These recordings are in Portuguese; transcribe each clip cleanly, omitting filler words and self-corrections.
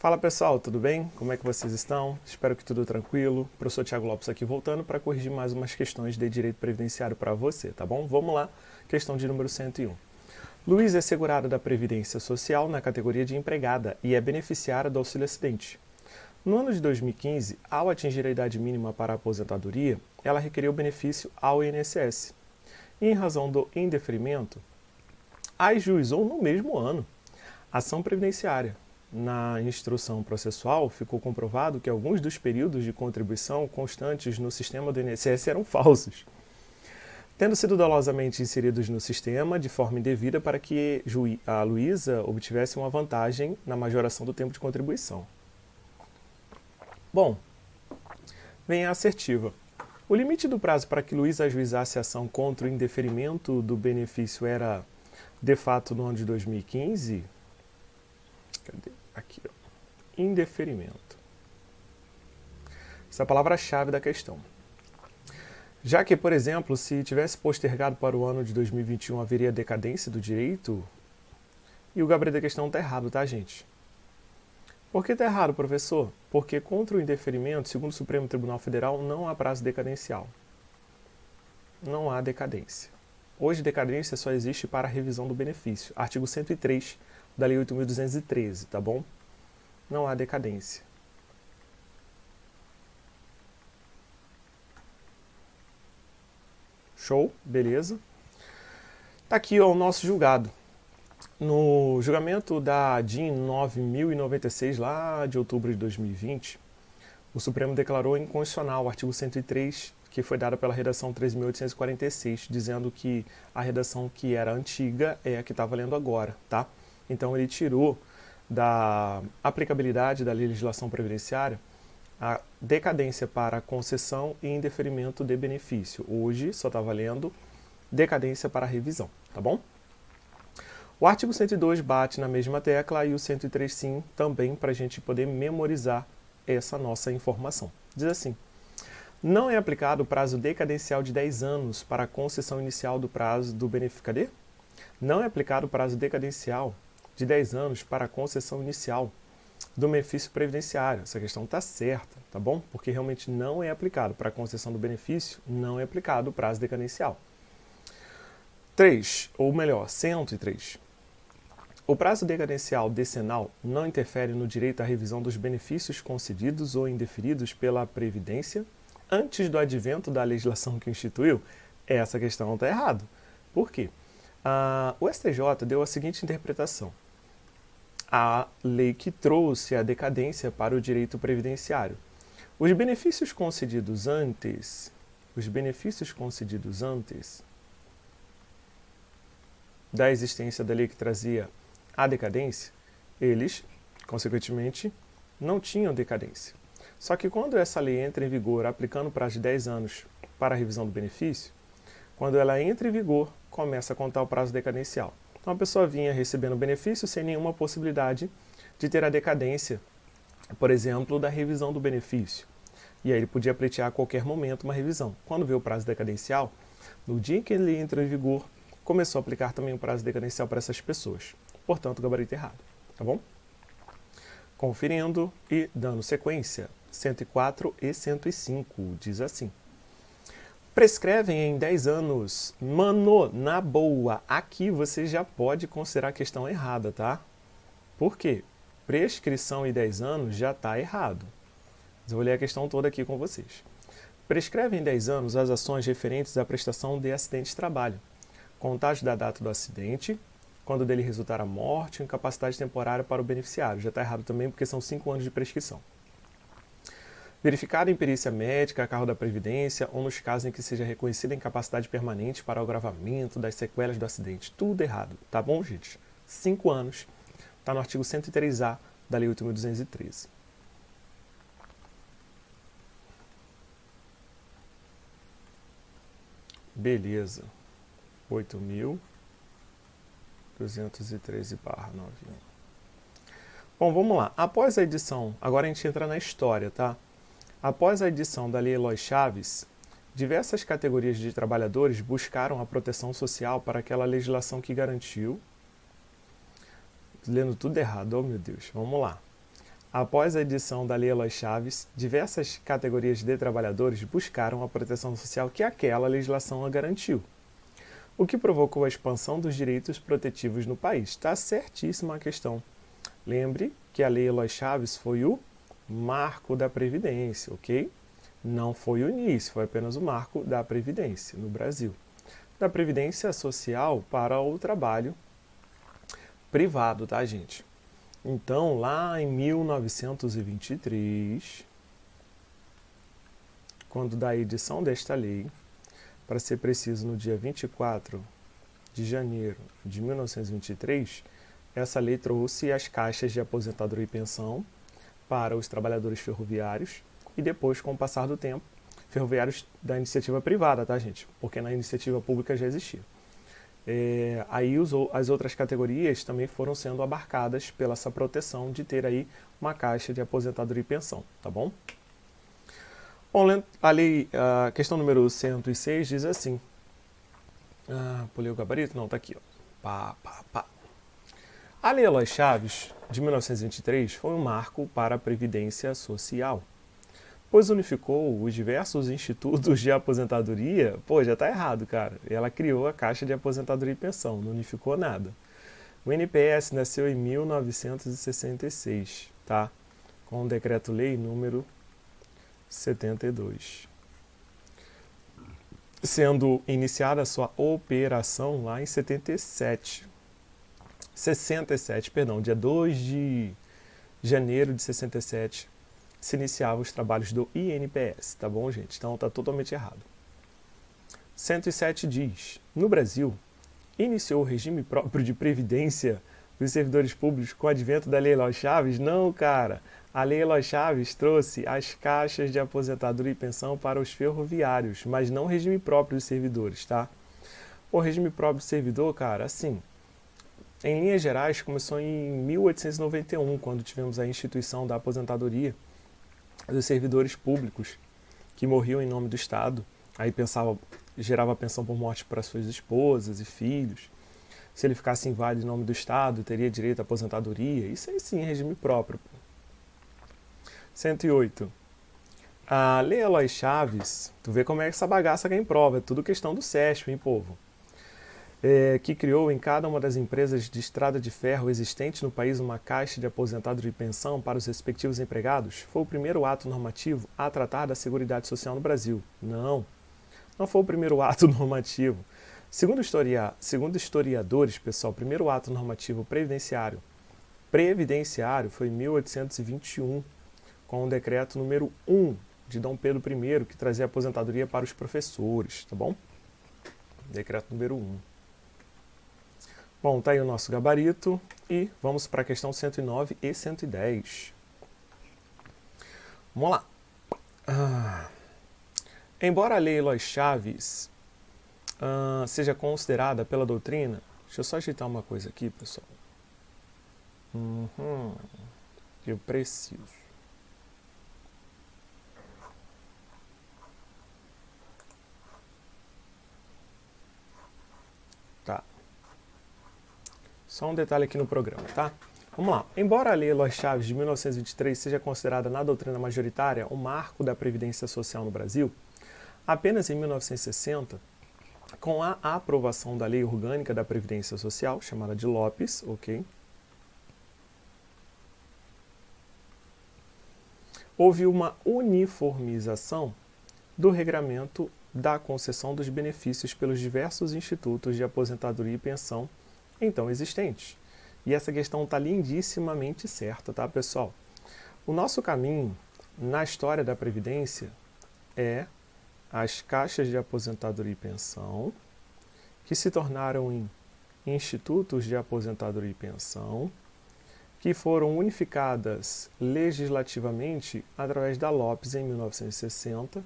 Fala pessoal, tudo bem? Como é que vocês estão? Espero que tudo tranquilo. Professor Thiago Lopes aqui voltando para corrigir mais umas questões de direito previdenciário para você, tá bom? Vamos lá, questão de número 101. Luísa é segurada da Previdência Social na categoria de empregada e é beneficiária do auxílio acidente. No ano de 2015, ao atingir a idade mínima para a aposentadoria, ela requeriu o benefício ao INSS. E em razão do indeferimento, ajuizou no mesmo ano ação previdenciária. Na instrução processual, ficou comprovado que alguns dos períodos de contribuição constantes no sistema do INSS eram falsos, tendo sido dolosamente inseridos no sistema de forma indevida para que a Luísa obtivesse uma vantagem na majoração do tempo de contribuição. Bom, vem a assertiva. O limite do prazo para que Luísa ajuizasse a ação contra o indeferimento do benefício era, de fato, no ano de 2015. Cadê? Aqui, ó. Indeferimento. Essa é a palavra-chave da questão. Já que, por exemplo, se tivesse postergado para o ano de 2021, haveria decadência do direito, e o gabarito da questão está errado, tá, gente? Por que está errado, professor? Porque contra o indeferimento, segundo o Supremo Tribunal Federal, não há prazo decadencial. Não há decadência. Hoje, decadência só existe para a revisão do benefício. Artigo 103 da Lei 8.213, tá bom? Não há decadência. Show? Beleza? Tá aqui ó, o nosso julgado. No julgamento da DIN 9.096, lá de outubro de 2020, o Supremo declarou inconstitucional o artigo 103, que foi dado pela redação 13.846, dizendo que a redação que era antiga é a que está valendo agora, tá? Então ele tirou da aplicabilidade da legislação previdenciária a decadência para concessão e indeferimento de benefício. Hoje só está valendo decadência para revisão, tá bom? O artigo 102 bate na mesma tecla e o 103 sim também para a gente poder memorizar essa nossa informação. Diz assim: não é aplicado o prazo decadencial de 10 anos para a concessão inicial do prazo do benefício. Cadê? Não é aplicado o prazo decadencial de 10 anos para a concessão inicial do benefício previdenciário. Essa questão está certa, tá bom? Porque realmente não é aplicado para a concessão do benefício, não é aplicado o prazo decadencial. 3, ou melhor, 103. O prazo decadencial decenal não interfere no direito à revisão dos benefícios concedidos ou indeferidos pela Previdência antes do advento da legislação que instituiu? Essa questão está errada. Por quê? O STJ deu a seguinte interpretação: a lei que trouxe a decadência para o direito previdenciário. Os benefícios concedidos antes da existência da lei que trazia a decadência, eles, consequentemente, não tinham decadência. Só que quando essa lei entra em vigor, aplicando o prazo de 10 anos para a revisão do benefício, quando ela entra em vigor, começa a contar o prazo decadencial. Então a pessoa vinha recebendo benefício sem nenhuma possibilidade de ter a decadência, por exemplo, da revisão do benefício. E aí ele podia pleitear a qualquer momento uma revisão. Quando veio o prazo decadencial, no dia em que ele entra em vigor, começou a aplicar também o prazo decadencial para essas pessoas. Portanto, o gabarito errado, tá bom? Conferindo e dando sequência, 104 e 105, diz assim: prescrevem em 10 anos. Mano, na boa, aqui você já pode considerar a questão errada, tá? Por quê? Prescrição em 10 anos já está errado. Mas eu vou ler a questão toda aqui com vocês. Prescrevem em 10 anos as ações referentes à prestação de acidente de trabalho. Contagem da data do acidente, quando dele resultar a morte ou incapacidade temporária para o beneficiário. Já está errado também porque são 5 anos de prescrição. Verificada em perícia médica, cargo da Previdência, ou nos casos em que seja reconhecida a incapacidade permanente para o agravamento das sequelas do acidente. Tudo errado, tá bom, gente? 5 anos. Está no artigo 103A da Lei 8.213. Beleza. 8.213/91. Bom, vamos lá. Após a edição, agora a gente entra na história, tá? Após a edição da Lei Eloy Chaves, diversas categorias de trabalhadores buscaram a proteção social para aquela legislação que garantiu... Lendo tudo errado, oh meu Deus, vamos lá. Após a edição da Lei Eloy Chaves, diversas categorias de trabalhadores buscaram a proteção social que aquela legislação a garantiu, o que provocou a expansão dos direitos protetivos no país. Está certíssima a questão. Lembre que a Lei Eloy Chaves foi o marco da Previdência, ok? Não foi o início, foi apenas o marco da Previdência no Brasil. Da Previdência Social para o trabalho privado, tá, gente? Então, lá em 1923, quando da edição desta lei, para ser preciso, no dia 24 de janeiro de 1923, essa lei trouxe as caixas de aposentadoria e pensão para os trabalhadores ferroviários e depois, com o passar do tempo, ferroviários da iniciativa privada, tá, gente? Porque na iniciativa pública já existia. Aí as outras categorias também foram sendo abarcadas pela essa proteção de ter aí uma caixa de aposentadoria e pensão, tá bom? Bom, a questão número 106 diz assim. Pulei o gabarito? Não, tá aqui, ó. A Lei Eloy Chaves, de 1923, foi um marco para a Previdência Social, pois unificou os diversos institutos de aposentadoria. Pô, já tá errado, cara. Ela criou a Caixa de Aposentadoria e Pensão, não unificou nada. O INPS nasceu em 1966, tá? Com o Decreto-Lei número 72. Sendo iniciada a sua operação lá em 67, dia 2 de janeiro de 67, se iniciavam os trabalhos do INPS, tá bom, gente? Então tá totalmente errado. 107 diz: no Brasil, iniciou o regime próprio de previdência dos servidores públicos com o advento da Lei Eloy Chaves? Não, cara. A Lei Eloy Chaves trouxe as caixas de aposentadoria e pensão para os ferroviários, mas não o regime próprio dos servidores, tá? O regime próprio do servidor, cara, assim, em linhas gerais, começou em 1891, quando tivemos a instituição da aposentadoria dos servidores públicos que morriam em nome do Estado. Aí gerava pensão por morte para suas esposas e filhos. Se ele ficasse inválido em nome do Estado, teria direito à aposentadoria. Isso aí sim, regime próprio. 108. A Lei Eloy Chaves, tu vê como é essa bagaça que é em prova, é tudo questão do SESP, hein, povo? Que criou em cada uma das empresas de estrada de ferro existentes no país uma caixa de aposentadoria e pensão para os respectivos empregados, foi o primeiro ato normativo a tratar da Seguridade Social no Brasil. Não foi o primeiro ato normativo. Segundo historiadores, pessoal, o primeiro ato normativo previdenciário foi em 1821, com o decreto número 1 de Dom Pedro I, que trazia aposentadoria para os professores, tá bom? Decreto número 1. Bom, tá aí o nosso gabarito e vamos para a questão 109 e 110. Vamos lá. Embora a Lei Eloy Chaves seja considerada pela doutrina... Deixa eu só ajeitar uma coisa aqui, pessoal. Eu preciso. Tá. Só um detalhe aqui no programa, tá? Vamos lá. Embora a Lei Eloy Chaves de 1923 seja considerada na doutrina majoritária o marco da Previdência Social no Brasil, apenas em 1960, com a aprovação da Lei Orgânica da Previdência Social, chamada de Lopes, ok? Houve uma uniformização do regramento da concessão dos benefícios pelos diversos institutos de aposentadoria e pensão então existentes. E essa questão está lindissimamente certa, tá, pessoal? O nosso caminho na história da Previdência é as caixas de aposentadoria e pensão, que se tornaram em institutos de aposentadoria e pensão, que foram unificadas legislativamente através da Lopes em 1960.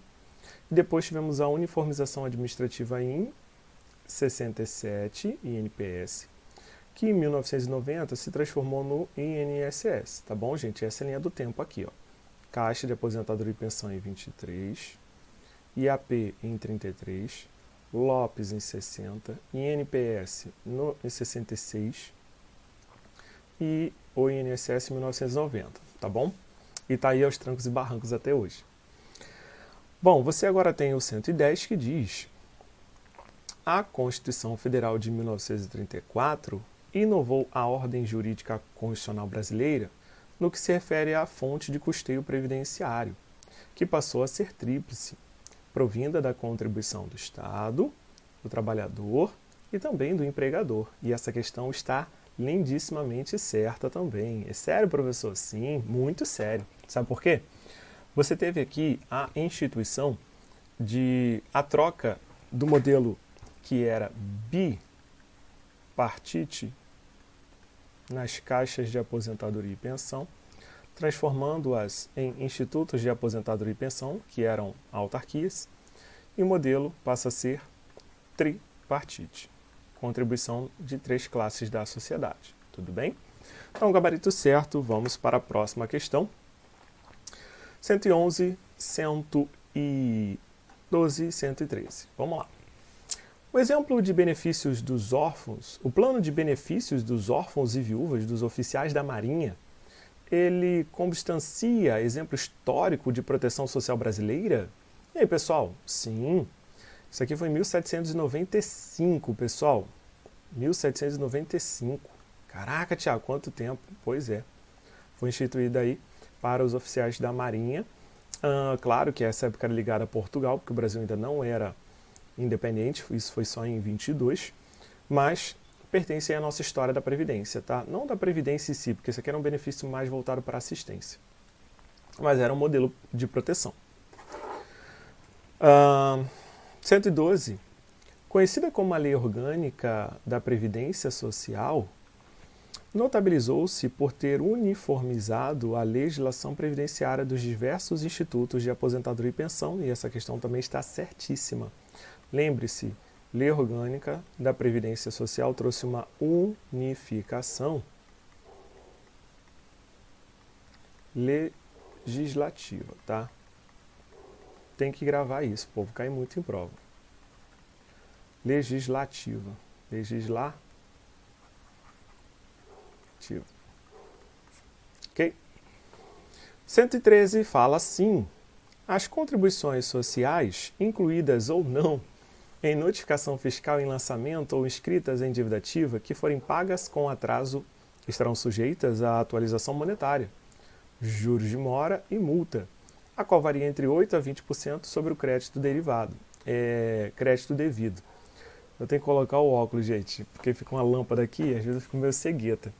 E depois tivemos a uniformização administrativa em 67, INPS, que em 1990 se transformou no INSS, tá bom, gente? Essa é a linha do tempo aqui, ó. Caixa de Aposentadoria e Pensão em 23, IAP em 33, Lopes em 60, INPS em 66 e o INSS em 1990. tá bom? E tá aí aos trancos e barrancos até hoje. Bom, você agora tem o 110 que diz: a Constituição Federal de 1934 inovou a ordem jurídica constitucional brasileira no que se refere à fonte de custeio previdenciário, que passou a ser tríplice, provinda da contribuição do Estado, do trabalhador e também do empregador. E essa questão está lindissimamente certa também. É sério, professor? Sim, muito sério. Sabe por quê? Você teve aqui a instituição a troca do modelo que era bipartite nas caixas de aposentadoria e pensão, transformando-as em institutos de aposentadoria e pensão, que eram autarquias, e o modelo passa a ser tripartite, contribuição de 3 classes da sociedade. Tudo bem? Então, gabarito certo, vamos para a próxima questão. 111, 112 e 113. Vamos lá. O exemplo de benefícios dos órfãos, o plano de benefícios dos órfãos e viúvas dos oficiais da Marinha, ele consubstancia exemplo histórico de proteção social brasileira? E aí, pessoal? Sim. Isso aqui foi em 1795, pessoal. 1795. Caraca, Tiago, quanto tempo? Pois é. Foi instituída aí para os oficiais da Marinha. Claro que essa época era ligada a Portugal, porque o Brasil ainda não era independente, isso foi só em 22, mas pertence à nossa história da Previdência, tá? Não da Previdência em si, porque isso aqui era um benefício mais voltado para a assistência, mas era um modelo de proteção. 112. Conhecida como a Lei Orgânica da Previdência Social, notabilizou-se por ter uniformizado a legislação previdenciária dos diversos institutos de aposentadoria e pensão, e essa questão também está certíssima. Lembre-se, Lei Orgânica da Previdência Social trouxe uma unificação legislativa, tá? Tem que gravar isso, o povo cai muito em prova. Legislativa. Ok? 113 fala assim: as contribuições sociais, incluídas ou não em notificação fiscal em lançamento ou inscritas em dívida ativa, que forem pagas com atraso, estarão sujeitas à atualização monetária, juros de mora e multa, a qual varia entre 8% a 20% sobre o crédito derivado, crédito devido. Eu tenho que colocar o óculos, gente, porque fica uma lâmpada aqui e às vezes eu fico meio cegueta.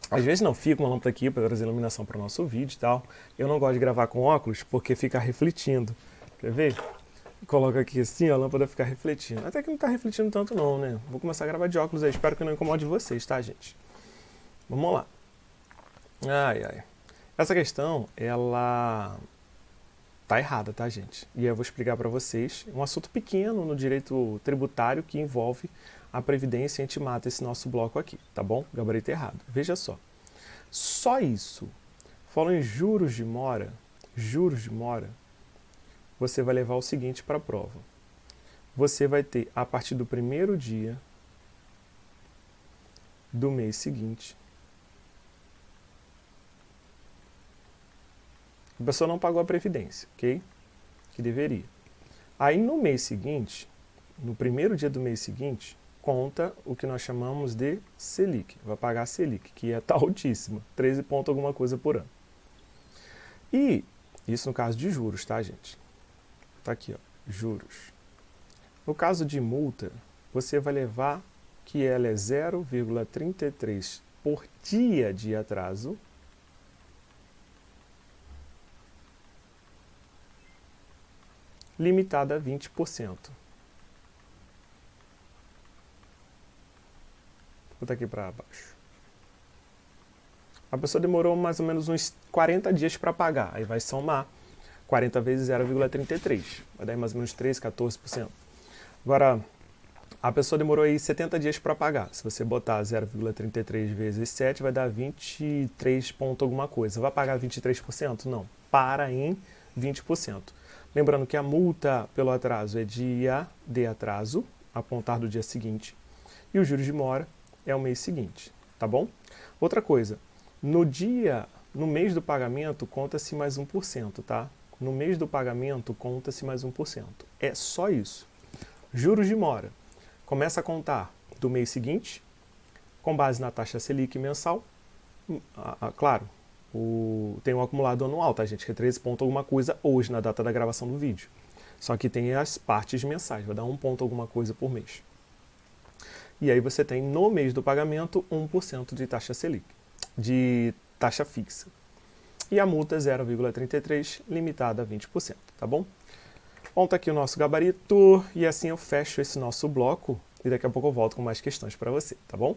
Às vezes não, fica uma lâmpada aqui para trazer iluminação para o nosso vídeo e tal. Eu não gosto de gravar com óculos porque fica refletindo. Quer ver? Coloca aqui assim, a lâmpada fica refletindo. Até que não está refletindo tanto não, né? Vou começar a gravar de óculos aí, espero que não incomode vocês, tá, gente? Vamos lá. Essa questão, ela tá errada, tá, gente? E eu vou explicar para vocês um assunto pequeno no direito tributário que envolve a previdência. A gente mata esse nosso bloco aqui, tá bom? Gabarito errado. Veja só. Só isso. Falando em juros de mora, você vai levar o seguinte para a prova. Você vai ter, a partir do primeiro dia do mês seguinte, a pessoa não pagou a previdência, ok? Que deveria. Aí no mês seguinte, no primeiro dia do mês seguinte, conta o que nós chamamos de Selic. Vai pagar a Selic, que tá altíssima, 13 ponto alguma coisa por ano. E isso no caso de juros, tá, gente? Tá aqui, ó, juros. No caso de multa, você vai levar que ela é 0,33 por dia de atraso, limitada a 20%. Vou botar aqui para baixo. A pessoa demorou mais ou menos uns 40 dias para pagar. Aí vai somar 40 vezes 0,33. Vai dar mais ou menos 13, 14%. Agora, a pessoa demorou aí 70 dias para pagar. Se você botar 0,33 vezes 7, vai dar 23 ponto alguma coisa. Vai pagar 23%? Não. Para em 20%. Lembrando que a multa pelo atraso é dia de atraso, apontar do dia seguinte. E os juros de mora é o mês seguinte, tá bom? Outra coisa, no dia no mês do pagamento conta-se mais 1%, tá? No mês do pagamento conta-se mais 1%. É só isso. Juros de mora. Começa a contar do mês seguinte, com base na taxa Selic mensal. Claro, tem um acumulado anual, tá, gente? Que é 13 ponto alguma coisa hoje, na data da gravação do vídeo. Só que tem as partes mensais, vai dar 1 ponto alguma coisa por mês. E aí você tem, no mês do pagamento, 1% de taxa Selic, de taxa fixa. E a multa é 0,33, limitada a 20%, tá bom? Bom, tá aqui o nosso gabarito, e assim eu fecho esse nosso bloco, e daqui a pouco eu volto com mais questões para você, tá bom?